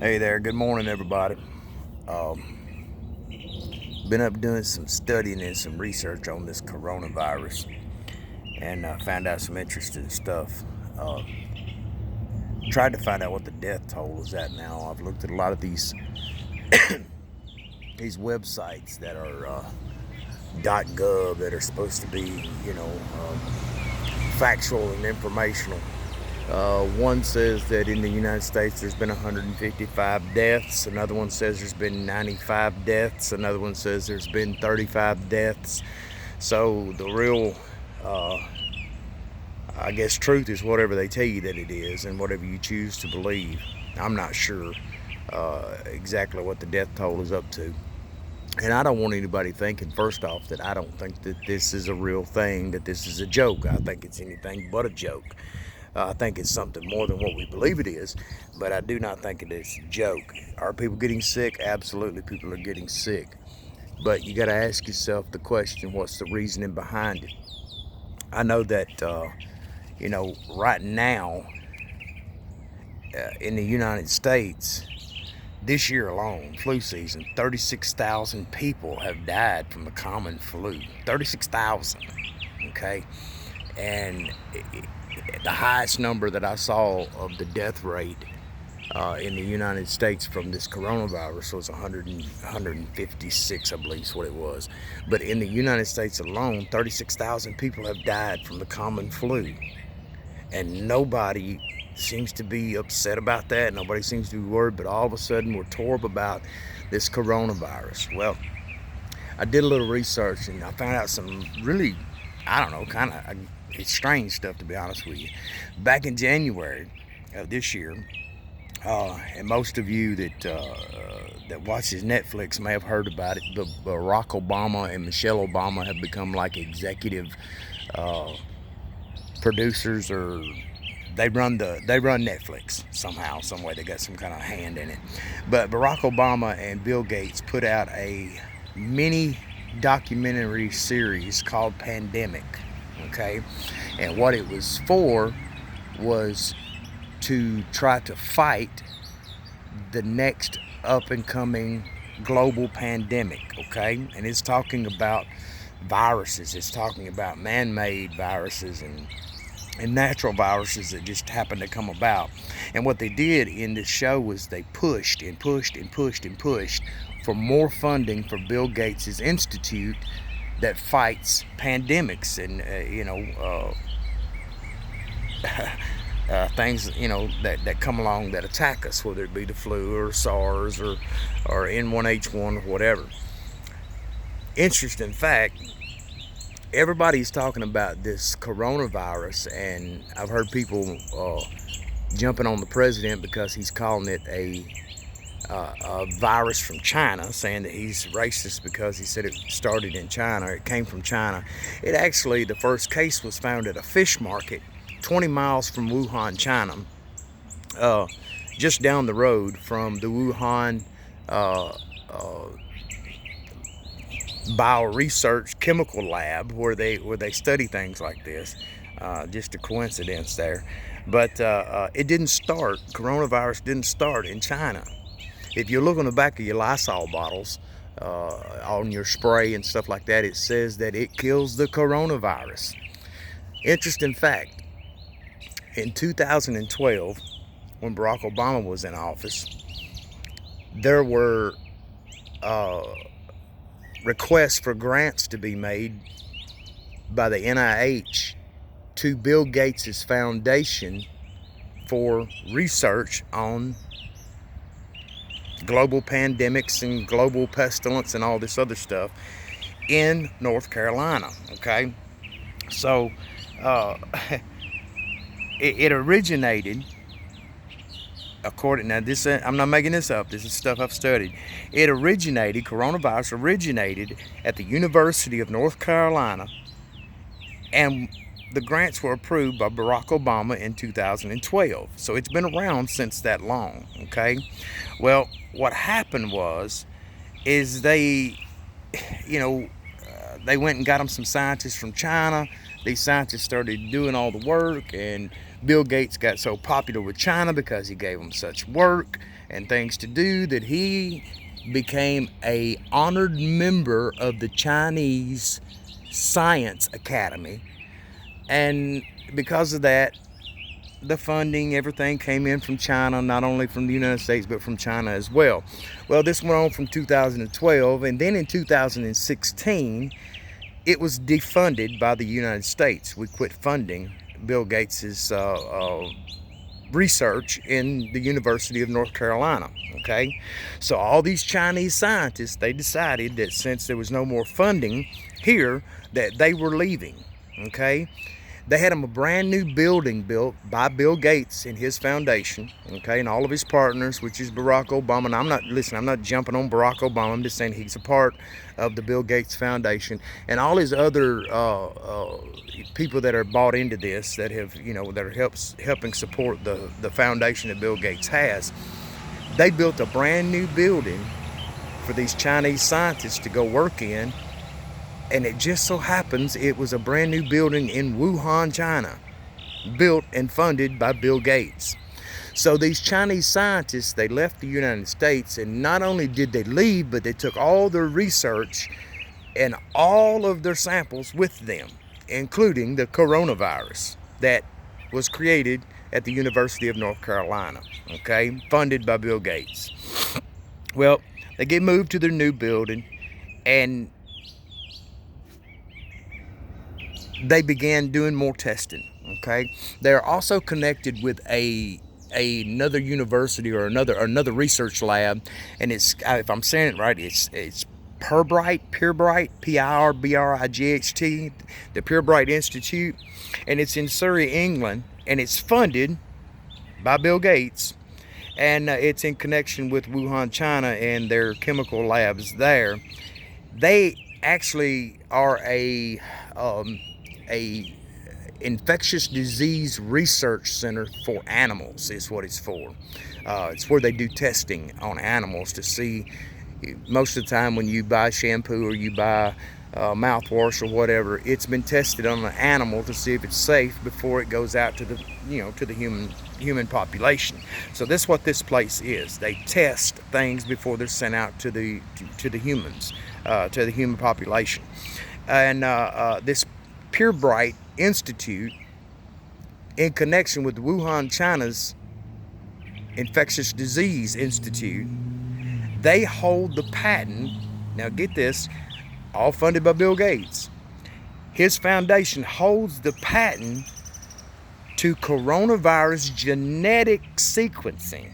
Hey there, good morning everybody. Um, been up doing some studying and some research on this coronavirus and found out some interesting stuff. Uh, Tried to find out what the death toll is at now. I've looked at a lot of these websites that are .gov that are supposed to be, factual and informational. One says that in the United States there's been 155 deaths. Another one says there's been 95 deaths. Another one says there's been 35 deaths. So the real, uh, I guess, truth is whatever they tell you that it is and whatever you choose to believe. I'm not sure exactly what the death toll is up to. And I don't want anybody thinking, first off, that I don't think that this is a real thing, that this is a joke. I think it's anything but a joke. I think it's something more than what we believe it is, but I do not think it is a joke. Are people getting sick? Absolutely, people are getting sick. But you got to ask yourself the question, what's the reasoning behind it? I know that, right now in the United States, this year alone, flu season, 36,000 people have died from the common flu. 36,000, okay? And the highest number that I saw of the death rate in the United States from this coronavirus was 156, I believe is what it was. But in the United States alone, 36,000 people have died from the common flu. And nobody seems to be upset about that. Nobody seems to be worried, but all of a sudden we're tore up about this coronavirus. Well, I did a little research and I found out some really, I don't know, kind of it's strange stuff, to be honest with you. Back in January of this year, and most of you that watches Netflix may have heard about it, but Barack Obama and Michelle Obama have become like executive uh, producers, or they run Netflix somehow, some way. They got some kind of hand in it. But Barack Obama and Bill Gates put out a mini documentary series called Pandemic. Okay, and what it was for was to try to fight the next up and coming global pandemic. Okay, and it's talking about viruses. It's talking about man-made viruses and natural viruses that just happened to come about. And what they did in this show was they pushed and pushed and pushed and pushed for more funding for Bill Gates' institute that fights pandemics and things that come along that attack us, whether it be the flu or SARS or N1H1 or whatever. Interesting fact, everybody's talking about this coronavirus, and I've heard people jumping on the president because he's calling it a virus from China, saying that he's racist because he said it started in China, it came from China. It actually, the first case was found at a fish market 20 miles from Wuhan, China, just down the road from the Wuhan bioresearch chemical lab where they study things like this. Just a coincidence there. But it didn't start, coronavirus didn't start in China. If you look on the back of your Lysol bottles, on your spray and stuff like that, it says that it kills the coronavirus. Interesting fact, in 2012, when Barack Obama was in office, there were requests for grants to be made by the NIH to Bill Gates' foundation for research on global pandemics and global pestilence and all this other stuff in North Carolina. Okay, so it originated, according, now this, I'm not making this up, this is stuff I've studied. Coronavirus originated at the University of North Carolina, and the grants were approved by Barack Obama in 2012. So it's been around since that long, okay? Well, what happened is they went and got them some scientists from China. These scientists started doing all the work, and Bill Gates got so popular with China because he gave them such work and things to do that he became a honored member of the Chinese Science Academy. And because of that, the funding, everything came in from China, not only from the United States, but from China as well. Well, this went on from 2012, and then in 2016, it was defunded by the United States. We quit funding Bill Gates's research in the University of North Carolina, okay? So all these Chinese scientists, they decided that since there was no more funding here, that they were leaving, okay? They had him a brand new building built by Bill Gates and his foundation, okay, and all of his partners, which is Barack Obama. And I'm not jumping on Barack Obama. I'm just saying he's a part of the Bill Gates Foundation and all his other people that are bought into this, that have, that are helping support the foundation that Bill Gates has. They built a brand new building for these Chinese scientists to go work in. And it just so happens it was a brand new building in Wuhan, China, built and funded by Bill Gates. So these Chinese scientists, they left the United States, and not only did they leave, but they took all their research and all of their samples with them, including the coronavirus that was created at the University of North Carolina, okay, funded by Bill Gates. Well, they get moved to their new building, and they began doing more testing, okay? They're also connected with another university or another research lab, and it's, if I'm saying it right, it's Pirbright, P-I-R-B-R-I-G-H-T, the Pirbright Institute, and it's in Surrey, England, and it's funded by Bill Gates, and it's in connection with Wuhan, China, and their chemical labs there. They actually are a infectious disease research center for animals is what it's for. It's where they do testing on animals to see, most of the time when you buy shampoo or you buy mouthwash or whatever, it's been tested on an animal to see if it's safe before it goes out to the human population. So that's what this place is. They test things before they're sent out to the humans, to the human population. And this Pirbright Institute, in connection with Wuhan, China's Infectious Disease Institute, they hold the patent. Now get this, all funded by Bill Gates. His foundation holds the patent to coronavirus genetic sequencing,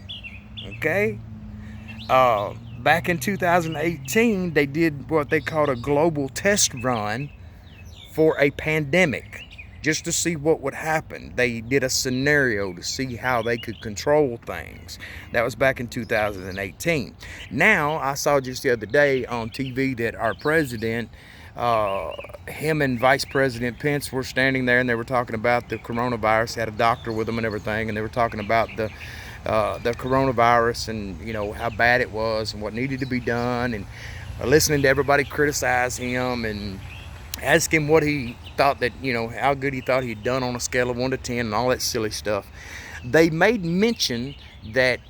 okay? Back in 2018, they did what they called a global test run for a pandemic, just to see what would happen. They did a scenario to see how they could control things. That was back in 2018. Now, I saw just the other day on TV that our president, him and Vice President Pence were standing there, and they were talking about the coronavirus, had a doctor with them and everything, and they were talking about the coronavirus and how bad it was and what needed to be done, and listening to everybody criticize him and ask him what he thought that, how good he thought he'd done on a scale of 1 to 10 and all that silly stuff. They made mention that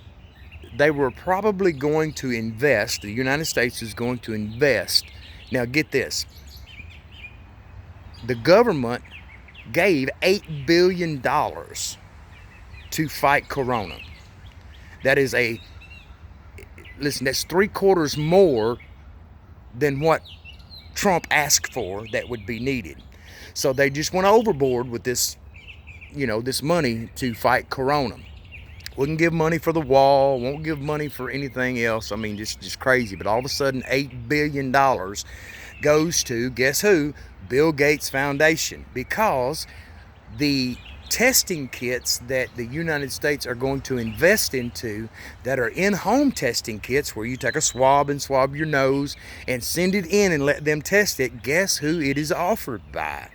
they were probably going to invest, the United States is going to invest. Now get this, the government gave $8 billion to fight corona. That is that's 3/4 more than what Trump asked for that would be needed. So they just went overboard with this, this money to fight corona. Wouldn't give money for the wall, won't give money for anything else. I mean, just crazy. But all of a sudden, $8 billion goes to, guess who? Bill Gates Foundation. Because the testing kits that the United States are going to invest into, that are in-home testing kits where you take a swab and swab your nose and send it in and let them test it, guess who it is offered by?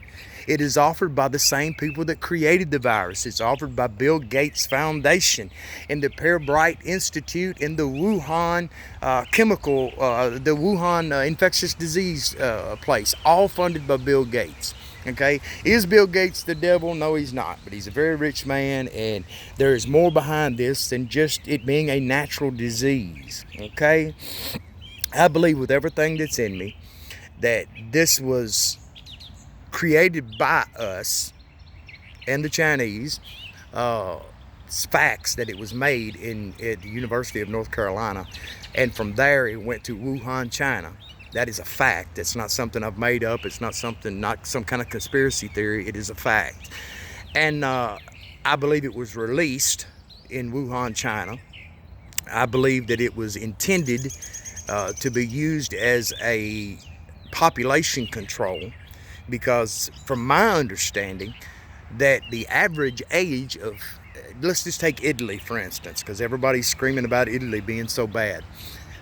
It is offered by the same people that created the virus. It's offered by Bill Gates Foundation and the Pirbright Institute and the Wuhan the Wuhan infectious disease place, all funded by Bill Gates. Okay, is Bill Gates the devil? No, he's not, but he's a very rich man, and there is more behind this than just it being a natural disease. Okay, I believe with everything that's in me that this was created by us and the Chinese. It's facts that it was made at the University of North Carolina, and from there it went to Wuhan, China. That is a fact. It's not something I've made up. It's not some kind of conspiracy theory. It is a fact. And I believe it was released in Wuhan, China. I believe that it was intended to be used as a population control, because from my understanding that the average age of, let's just take Italy for instance, because everybody's screaming about Italy being so bad.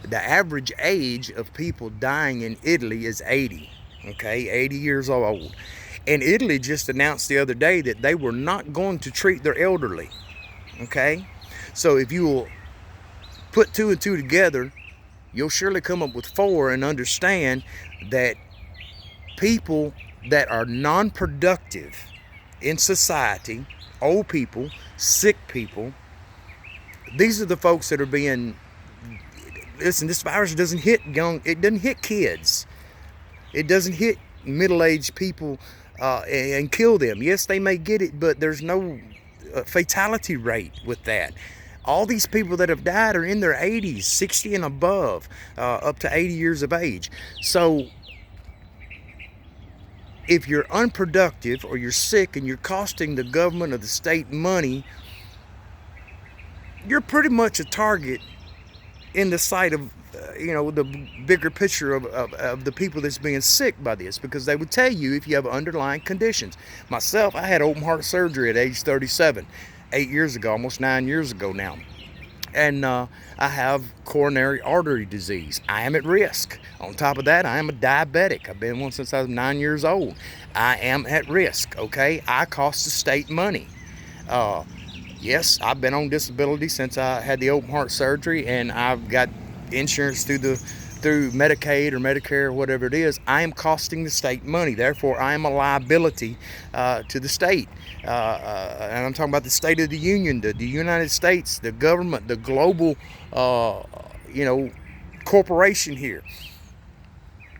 The average age of people dying in Italy is 80, okay, 80 years old. And Italy just announced the other day that they were not going to treat their elderly, okay? So if you will put two and two together, you'll surely come up with four and understand that people that are non-productive in society, old people, sick people, these are the folks that are being, listen, this virus doesn't hit young, it doesn't hit kids. It doesn't hit middle-aged people and kill them. Yes, they may get it, but there's no fatality rate with that. All these people that have died are in their 80s, 60 and above, up to 80 years of age. So if you're unproductive or you're sick and you're costing the government or the state money, you're pretty much a target in the sight of, the bigger picture of the people that's being sick by this, because they would tell you if you have underlying conditions. Myself, I had open heart surgery at age 37, 8 years ago, almost 9 years ago now. And I have coronary artery disease. I am at risk. On top of that, I am a diabetic. I've been one since I was 9 years old. I am at risk, okay? I cost the state money. Yes, I've been on disability since I had the open heart surgery, and I've got insurance through Medicaid or Medicare or whatever it is. I am costing the state money. Therefore, I am a liability to the state. And I'm talking about the State of the Union, the United States, the government, the global, corporation here.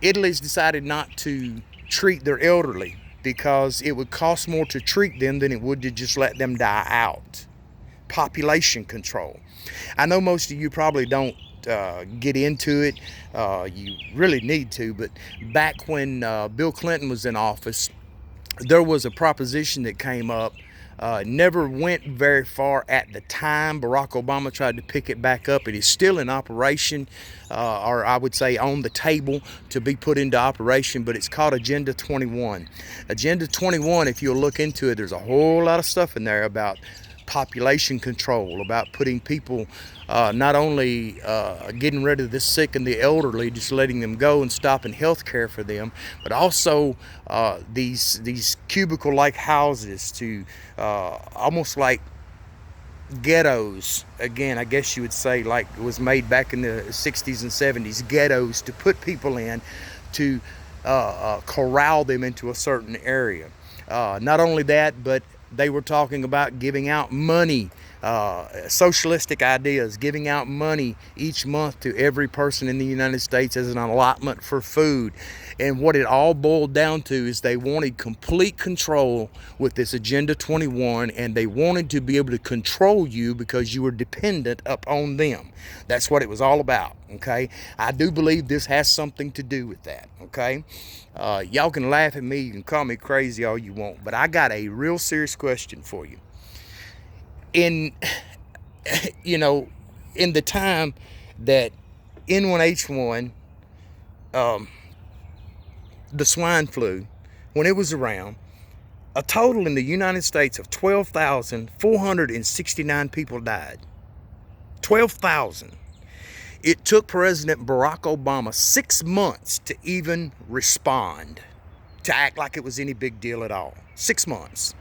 Italy's decided not to treat their elderly because it would cost more to treat them than it would to just let them die out. Population control. I know most of you probably don't get into it. You really need to, but back when Bill Clinton was in office, there was a proposition that came up, never went very far at the time. Barack Obama tried to pick it back up. It is still in operation, or I would say on the table to be put into operation, but it's called Agenda 21. Agenda 21, if you'll look into it, there's a whole lot of stuff in there about population control, about putting people, not only getting rid of the sick and the elderly, just letting them go and stopping health care for them, but also these cubicle-like houses to almost like ghettos. Again, I guess you would say like it was made back in the 60s and 70s, ghettos to put people in to corral them into a certain area. Not only that, but they were talking about giving out money, socialistic ideas, giving out money each month to every person in the United States as an allotment for food. And what it all boiled down to is they wanted complete control with this Agenda 21, and they wanted to be able to control you because you were dependent upon them. That's what it was all about, okay? I do believe this has something to do with that, okay? Y'all can laugh at me, you can call me crazy all you want, but I got a real serious question for you. In the time that N1H1, the swine flu, when it was around, a total in the United States of 12,469 people died. 12,000. It took President Barack Obama 6 months to even respond, to act like it was any big deal at all. 6 months.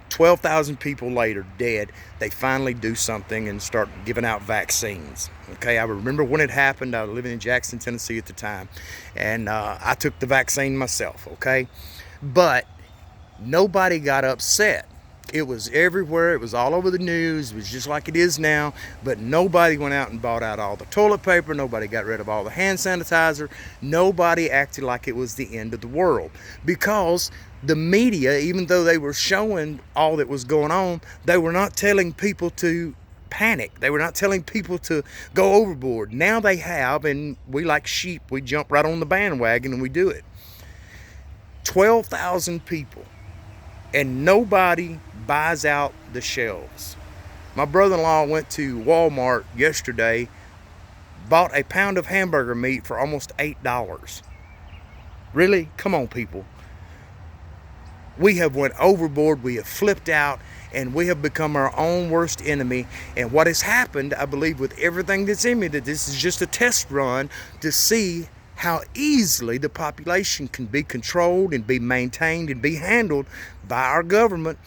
12,000 people later dead, they finally do something and start giving out vaccines. Okay, I remember when it happened. I was living in Jackson, Tennessee at the time, and I took the vaccine myself, okay? But Nobody got upset. It was everywhere. It was all over the news. It was just like it is now. But nobody went out and bought out all the toilet paper. Nobody got rid of all the hand sanitizer. Nobody acted like it was the end of the world. Because the media, even though they were showing all that was going on, they were not telling people to panic. They were not telling people to go overboard. Now they have, and we like sheep, we jump right on the bandwagon and we do it. 12,000 people. And nobody buys out the shelves. My brother-in-law went to Walmart yesterday, bought a pound of hamburger meat for almost $8. Really? Come on, people. We have went overboard, we have flipped out, and we have become our own worst enemy. And what has happened, I believe with everything that's in me, that this is just a test run to see how easily the population can be controlled and be maintained and be handled by our government.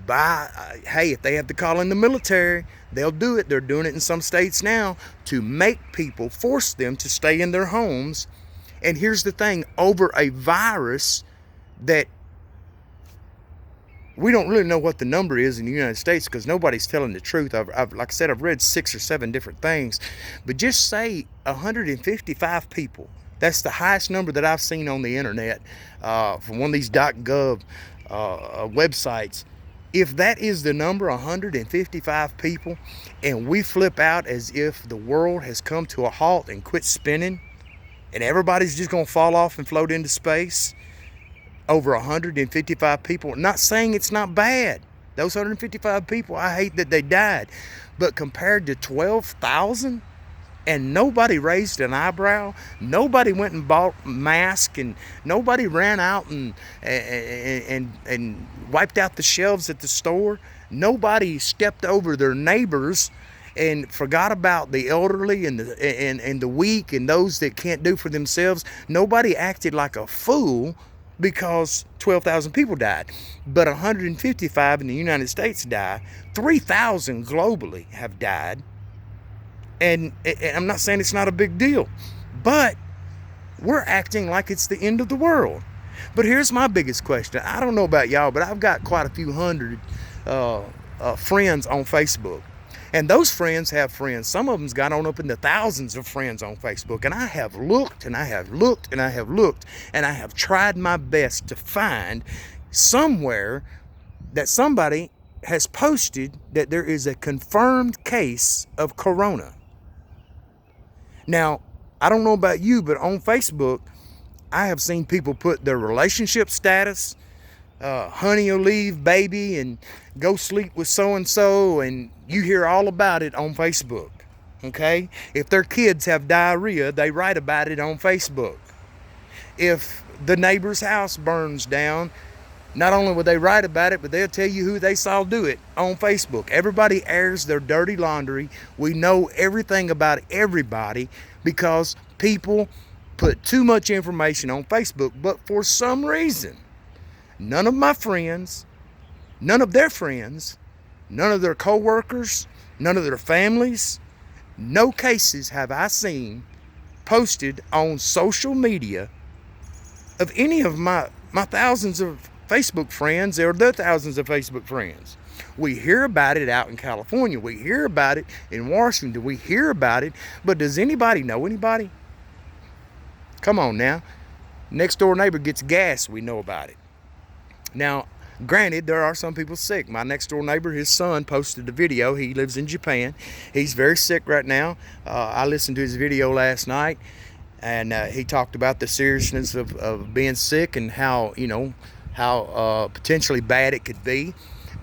Hey, if they have to call in the military, they'll do it. They're doing it in some states now to make people, force them to stay in their homes. And here's the thing, over a virus that we don't really know what the number is in the United States because nobody's telling the truth. Like I said, I've read 6 or 7 different things, but just say 155 people. That's the highest number that I've seen on the internet from one of these .gov websites. If that is the number, 155 people, and we flip out as if the world has come to a halt and quit spinning, and everybody's just going to fall off and float into space, over 155 people. Not saying it's not bad. Those 155 people, I hate that they died. But compared to 12,000, and nobody raised an eyebrow, nobody went and bought masks, and nobody ran out and wiped out the shelves at the store. Nobody stepped over their neighbors and forgot about the elderly and the weak and those that can't do for themselves. Nobody acted like a fool because 12,000 people died, but 155 in the United States died. 3,000 globally have died. And I'm not saying it's not a big deal, but we're acting like it's the end of the world. But here's my biggest question. I don't know about y'all, but I've got quite a few hundred friends on Facebook. And those friends have friends. Some of them's got on up into thousands of friends on Facebook. And I have looked, and I have looked, and I have looked, and I have tried my best to find somewhere that somebody has posted that there is a confirmed case of corona. Now, I don't know about you, but on Facebook, I have seen people put their relationship status, honey or leave baby, and go sleep with so-and-so, and you hear all about it on Facebook, okay? If their kids have diarrhea, they write about it on Facebook. If the neighbor's house burns down, not only will they write about it, but they'll tell you who they saw do it on Facebook. Everybody airs their dirty laundry. We know everything about everybody because people put too much information on Facebook. But for some reason, none of my friends, none of their friends, none of their co-workers, none of their families, no cases have I seen posted on social media of any of my thousands of Facebook friends or their thousands of Facebook friends. We hear about it out in California. We hear about it in Washington. We hear about it. But does anybody know anybody? Come on now. Next door neighbor gets gas. We know about it. Now, granted, there are some people sick. My next door neighbor, his son, posted a video. He lives in Japan. He's very sick right now. I listened to his video last night, and he talked about the seriousness of being sick and how, how potentially bad it could be.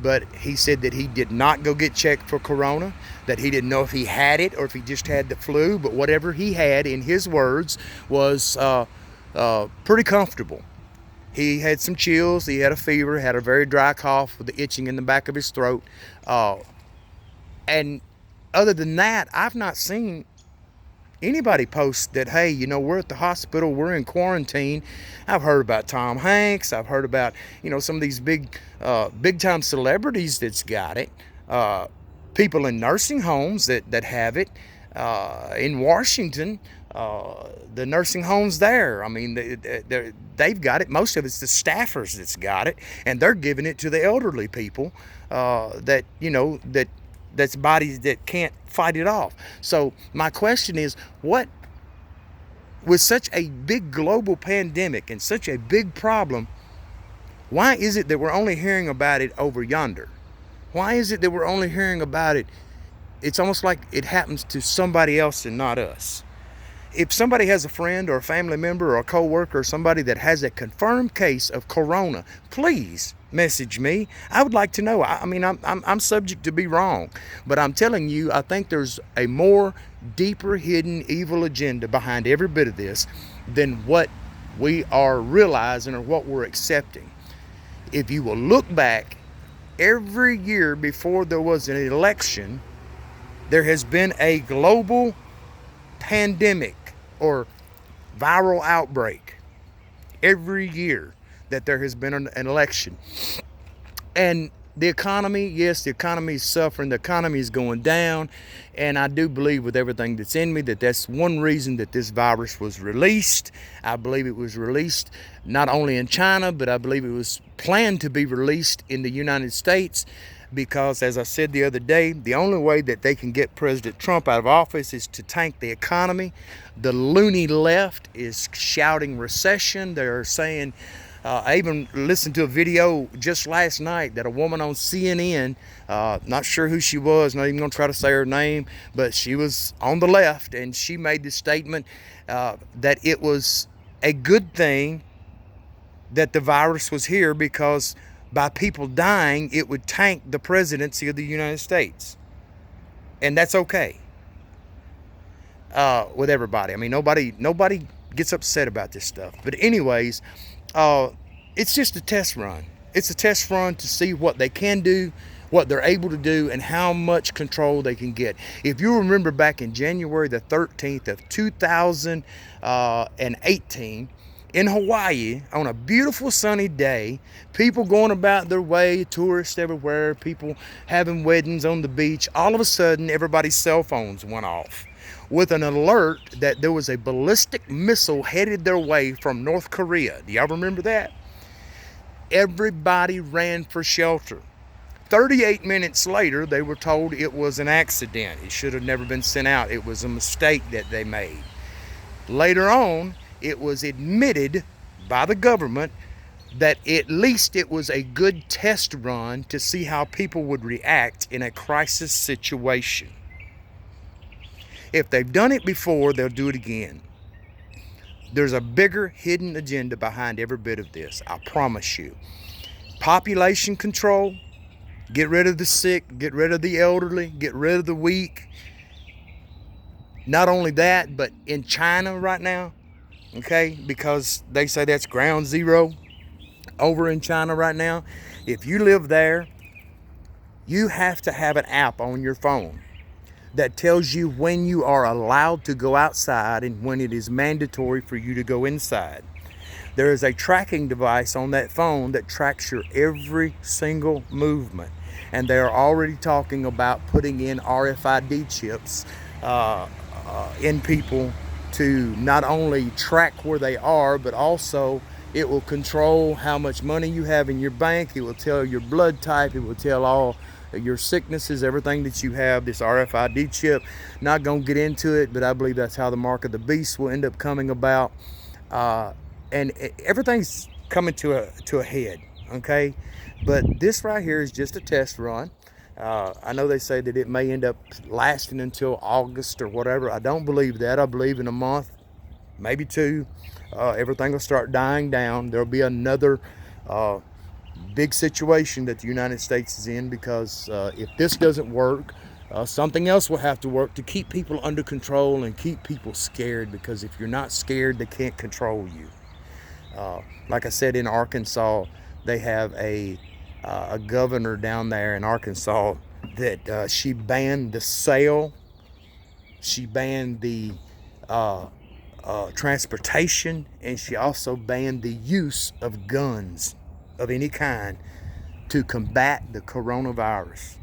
But he said that he did not go get checked for corona, that he didn't know if he had it or if he just had the flu, but whatever he had, in his words, was pretty comfortable. He had some chills, he had a fever, had a very dry cough with the itching in the back of his throat. And other than that, I've not seen anybody post that, hey, we're at the hospital, we're in quarantine. I've heard about Tom Hanks. I've heard about, some of these big time celebrities that's got it. People in nursing homes that have it. In Washington, the nursing homes there, I mean, they've got it. Most of it's the staffers that's got it, and they're giving it to the elderly people that, that's bodies that can't fight it off. So my question is, what, with such a big global pandemic and such a big problem, why is it that we're only hearing about it over yonder? Why is it that we're only hearing about it? It's almost like it happens to somebody else and not us. If somebody has a friend or a family member or a co-worker or somebody that has a confirmed case of corona, please message me. I would like to know. I mean, I'm subject to be wrong, but I'm telling you, I think there's a more deeper hidden evil agenda behind every bit of this than what we are realizing or what we're accepting. If you will look back, every year before there was an election, there has been a global pandemic or viral outbreak every year that there has been an election. And the economy, yes, the economy is suffering. The economy is going down. And I do believe with everything that's in me that that's one reason that this virus was released. I believe it was released not only in China, but I believe it was planned to be released in the United States. Because, as I said the other day, the only way that they can get President Trump out of office is to tank the economy. The loony left is shouting recession. They're saying, I even listened to a video just last night that a woman on CNN, not sure who she was, not even going to try to say her name, but she was on the left, and she made the statement that it was a good thing that the virus was here because by people dying, it would tank the presidency of the United States. And that's okay with everybody. I mean, nobody gets upset about this stuff. But anyways, it's just a test run. It's a test run to see what they can do, what they're able to do, and how much control they can get. If you remember back in January the 13th of 2018, in Hawaii, on a beautiful sunny day, people going about their way, tourists everywhere, people having weddings on the beach, all of a sudden everybody's cell phones went off with an alert that there was a ballistic missile headed their way from North Korea. Do y'all remember that? Everybody ran for shelter. 38 minutes later, they were told it was an accident. It should have never been sent out. It was a mistake that they made. Later on, it was admitted by the government that at least it was a good test run to see how people would react in a crisis situation. If they've done it before, they'll do it again. There's a bigger hidden agenda behind every bit of this, I promise you. Population control, get rid of the sick, get rid of the elderly, get rid of the weak. Not only that, but in China right now, okay, because they say that's ground zero over in China right now. If you live there, you have to have an app on your phone that tells you when you are allowed to go outside and when it is mandatory for you to go inside. There is a tracking device on that phone that tracks your every single movement. And they're already talking about putting in RFID chips in people to not only track where they are, but also it will control how much money you have in your bank. It will tell your blood type. It will tell all your sicknesses, everything that you have, this RFID chip. Not going to get into it, but I believe that's how the mark of the beast will end up coming about. And everything's coming to a head, okay? But this right here is just a test run. I know they say that it may end up lasting until August or whatever. I don't believe that. I believe in a month, maybe two, everything will start dying down. There'll be another big situation that the United States is in, because if this doesn't work, something else will have to work to keep people under control and keep people scared, because if you're not scared, they can't control you. Like I said, in Arkansas, they have a governor down there in Arkansas that she banned the sale, she banned the transportation, and she also banned the use of guns of any kind to combat the coronavirus.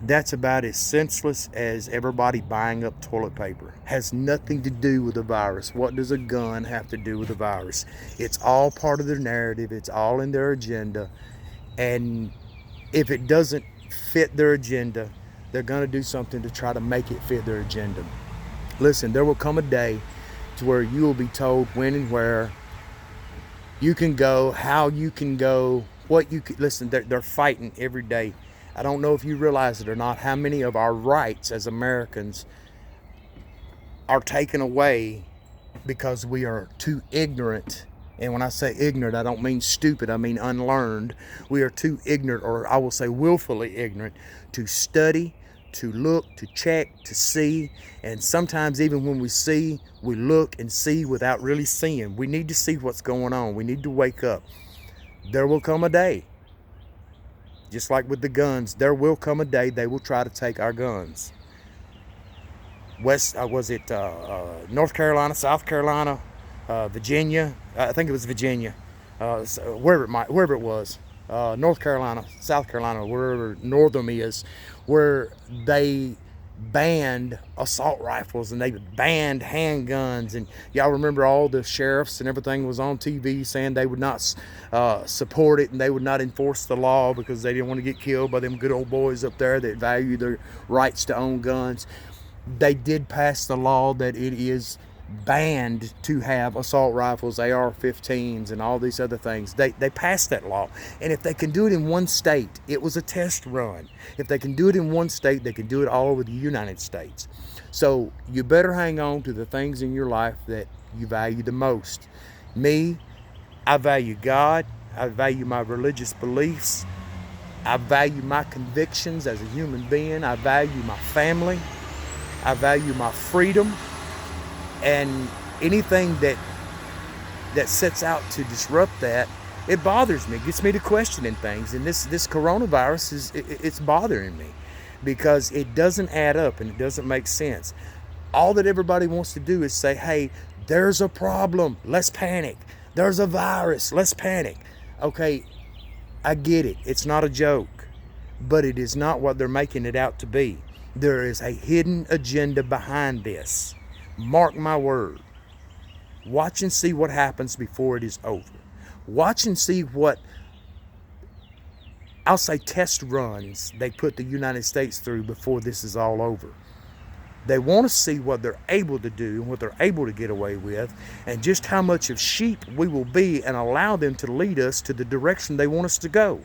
That's about as senseless as everybody buying up toilet paper. Has nothing to do with the virus. What does a gun have to do with the virus? It's all part of their narrative. It's all in their agenda. And if it doesn't fit their agenda, they're going to do something to try to make it fit their agenda. Listen, there will come a day to where you will be told when and where you can go, how you can go, what you can. Listen, they're fighting every day. I don't know if you realize it or not, how many of our rights as Americans are taken away because we are too ignorant. And when I say ignorant, I don't mean stupid, I mean unlearned. We are too ignorant, or I will say willfully ignorant, to study, to look, to check, to see. And sometimes even when we see, we look and see without really seeing. We need to see what's going on. We need to wake up. There will come a day, just like with the guns, there will come a day they will try to take our guns. North Carolina, South Carolina, Virginia? I think it was Virginia. Wherever it was, North Carolina, South Carolina, wherever Northam is, where they banned assault rifles and they banned handguns. And y'all remember all the sheriffs and everything was on TV saying they would not support it and they would not enforce the law because they didn't want to get killed by them good old boys up there that value their rights to own guns. They did pass the law that it is banned to have assault rifles, AR-15s, and all these other things. They passed that law. And if they can do it in one state, it was a test run. If they can do it in one state, they can do it all over the United States. So you better hang on to the things in your life that you value the most. Me, I value God. I value my religious beliefs. I value my convictions as a human being. I value my family. I value my freedom. And anything that sets out to disrupt that, it bothers me. It gets me to questioning things. And this coronavirus it's bothering me because it doesn't add up and it doesn't make sense. All that everybody wants to do is say, hey, there's a problem, let's panic. There's a virus, let's panic. Okay, I get it. It's not a joke, but it is not what they're making it out to be. There is a hidden agenda behind this. Mark my word. Watch and see what happens before it is over. Watch and see what, I'll say, test runs they put the United States through before this is all over. They want to see what they're able to do and what they're able to get away with, and just how much of sheep we will be and allow them to lead us to the direction they want us to go.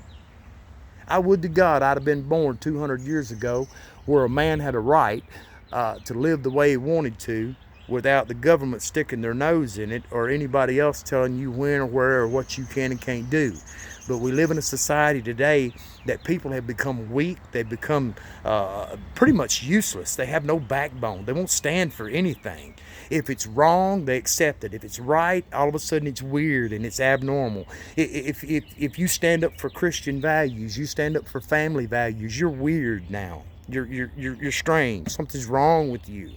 I would to God I'd have been born 200 years ago where a man had a right to live the way he wanted to without the government sticking their nose in it or anybody else telling you when or where or what you can and can't do. But we live in a society today that people have become weak. They've become pretty much useless. They have no backbone. They won't stand for anything. If it's wrong, they accept it. If it's right, all of a sudden it's weird and it's abnormal. If you stand up for Christian values, you stand up for family values, you're weird now. You're strange. Something's wrong with you.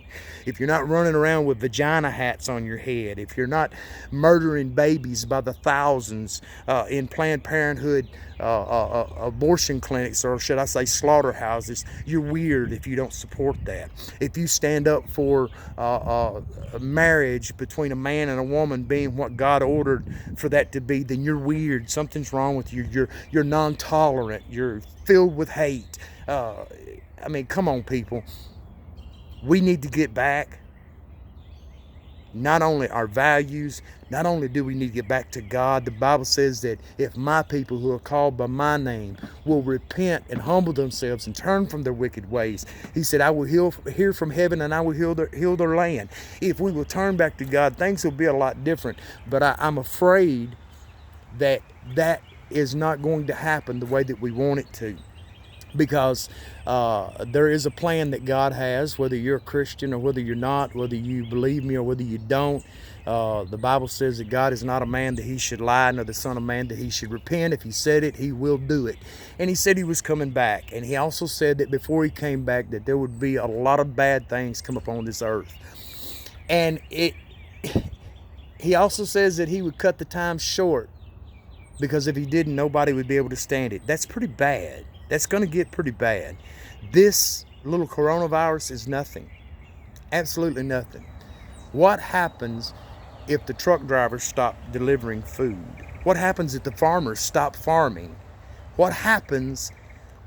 If you're not running around with vagina hats on your head, if you're not murdering babies by the thousands in Planned Parenthood abortion clinics, or should I say slaughterhouses, you're weird if you don't support that. If you stand up for a marriage between a man and a woman being what God ordered for that to be, then you're weird. Something's wrong with you. You're non-tolerant. You're filled with hate. I mean, come on, people. We need to get back not only our values, not only do we need to get back to God. The Bible says that if my people who are called by my name will repent and humble themselves and turn from their wicked ways, he said, I will hear from heaven and I will heal their land. If we will turn back to God, things will be a lot different. But I'm afraid that is not going to happen the way that we want it to. Because there is a plan that God has, whether you're a Christian or whether you're not, whether you believe me or whether you don't. The Bible says that God is not a man that he should lie, nor the son of man that he should repent. If he said it, he will do it. And he said he was coming back. And he also said that before he came back, that there would be a lot of bad things come upon this earth. And he also says that he would cut the time short, because if he didn't, nobody would be able to stand it. That's pretty bad. That's going to get pretty bad. This little coronavirus is nothing. Absolutely nothing. What happens if the truck drivers stop delivering food? What happens if the farmers stop farming? What happens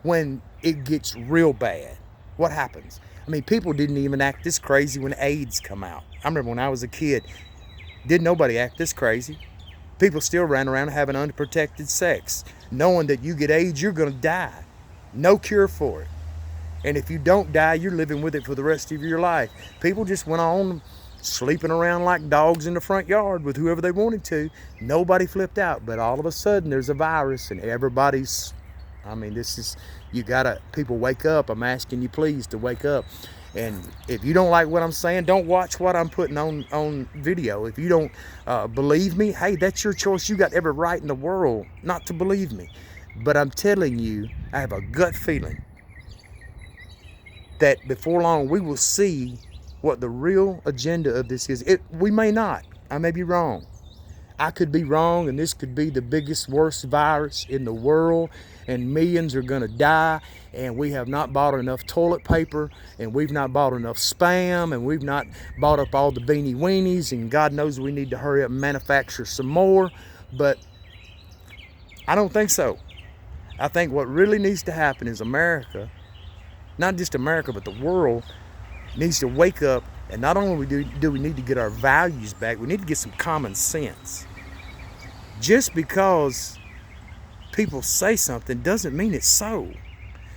when it gets real bad? What happens? I mean, people didn't even act this crazy when AIDS come out. I remember when I was a kid, didn't nobody act this crazy. People still ran around having unprotected sex, knowing that you get AIDS, you're gonna die. No cure for it. And if you don't die, you're living with it for the rest of your life. People just went on sleeping around like dogs in the front yard with whoever they wanted to. Nobody flipped out. But all of a sudden, there's a virus and everybody's, I mean, people wake up. I'm asking you please to wake up. And if you don't like what I'm saying, don't watch what I'm putting on video. If you don't believe me, hey, that's your choice. You got every right in the world not to believe me. But I'm telling you, I have a gut feeling that before long we will see what the real agenda of this is. We may not. I may be wrong. I could be wrong, and this could be the biggest, worst virus in the world, and millions are going to die, and we have not bought enough toilet paper, and we've not bought enough Spam, and we've not bought up all the beanie weenies, and God knows we need to hurry up and manufacture some more. But I don't think so. I think what really needs to happen is America, not just America, but the world needs to wake up. And not only do we need to get our values back, we need to get some common sense. Just because people say something doesn't mean it's so.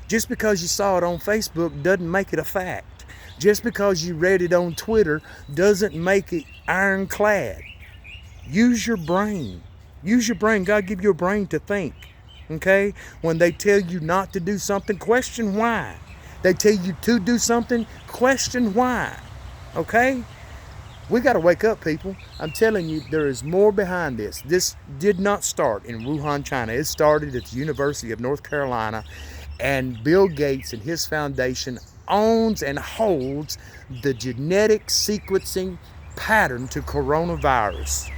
Just because you saw it on Facebook doesn't make it a fact. Just because you read it on Twitter doesn't make it ironclad. Use your brain. Use your brain. God give you a brain to think. Okay? When they tell you not to do something, question why. They tell you to do something, question why. Okay? We got to wake up, people. I'm telling you, there is more behind this. This did not start in Wuhan, China. It started at the University of North Carolina, and Bill Gates and his foundation owns and holds the genetic sequencing pattern to coronavirus.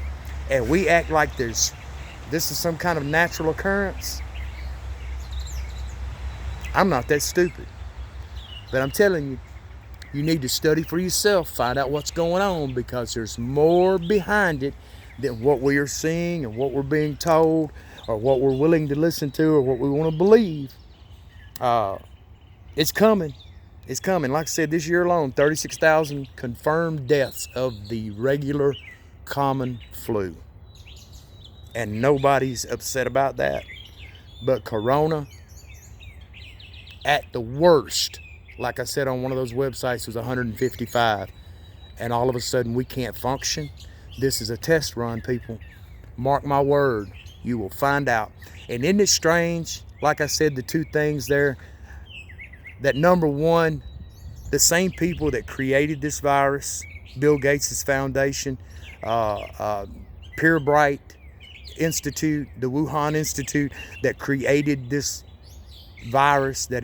And we act like this is some kind of natural occurrence. I'm not that stupid. But I'm telling you, you need to study for yourself, find out what's going on, because there's more behind it than what we are seeing and what we're being told, or what we're willing to listen to, or what we want to believe. It's coming. It's coming. Like I said, this year alone, 36,000 confirmed deaths of the regular common flu. And nobody's upset about that. But Corona, at the worst, like I said on one of those websites, was 155. And all of a sudden we can't function. This is a test run, people. Mark my word, you will find out. And isn't it strange, like I said, the two things there, that number one, the same people that created this virus, Bill Gates' foundation, Purebright Institute, the Wuhan Institute, that created this virus that